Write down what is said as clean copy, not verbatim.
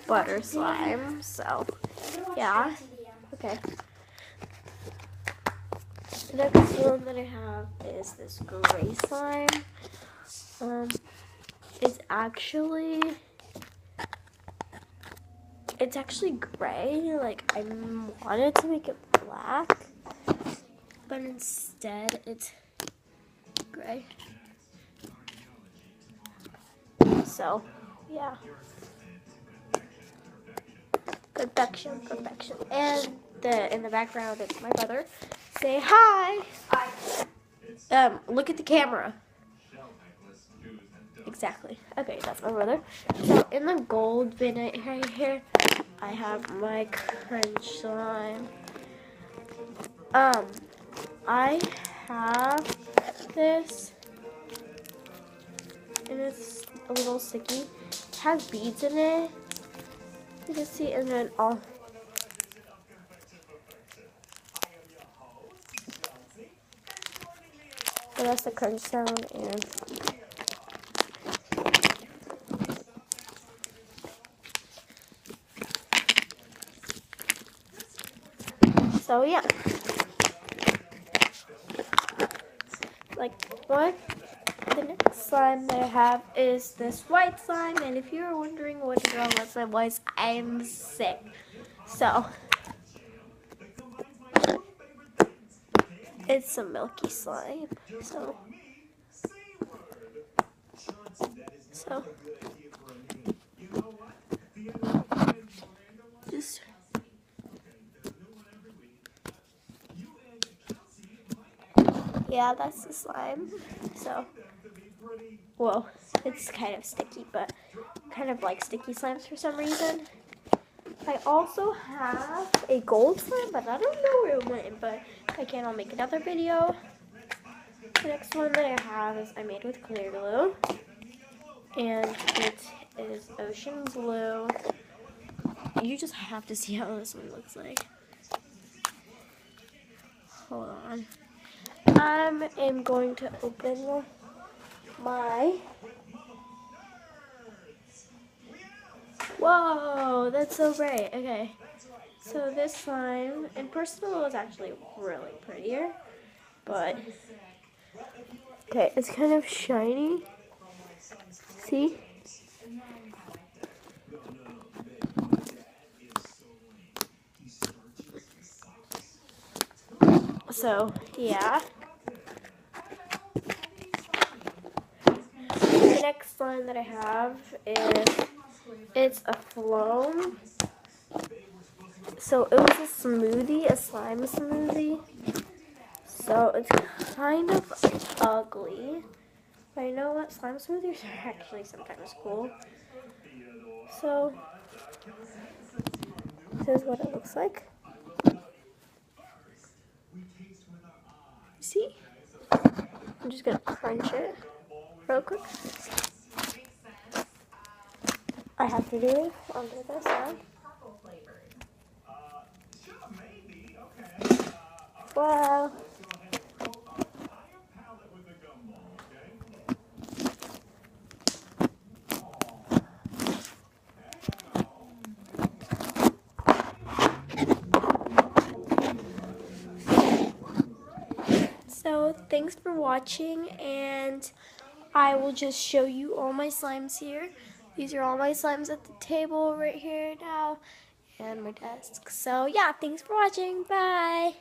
butter slime. So, yeah. Okay. The next one that I have is this gray slime. It's actually gray. Like, I wanted to make it black, but instead it's gray. So, yeah. Perfection. And in the background, it's my brother. Say hi. Hi. Look at the camera. Exactly. Okay, that's my brother. So in the gold bin right here, I have my crunch slime. I have this, and it's a little sticky. It has beads in it. You can see, and then all. So that's the crunch sound, and so yeah. Like what? The next slime that I have is this white slime, and if you're wondering what is wrong with slime was, I'm sick. So it's a milky slime. So just yeah, that's the slime. So well, it's kind of sticky, but kind of like sticky slimes for some reason. I also have a gold slime, but I don't know where it went, but again, I'll make another video. The next one that I have is I made with clear glue, and it is ocean blue. You just have to see how this one looks like. Hold on. I am going to open my... Whoa, that's so bright. Okay, so this slime, in personal, was actually really prettier, but okay, it's kind of shiny. See? So, yeah. The next slime that I have is, it's a Floam. So it was a smoothie, a slime smoothie. So it's kind of ugly. But you know what? Slime smoothies are actually sometimes cool. So this is what it looks like. See? I'm just gonna crunch it real quick. I have to do it under this side. Wow. So thanks for watching, and I will just show you all my slimes here. These are all my slimes at the table right here now, and my desk. So yeah, thanks for watching. Bye.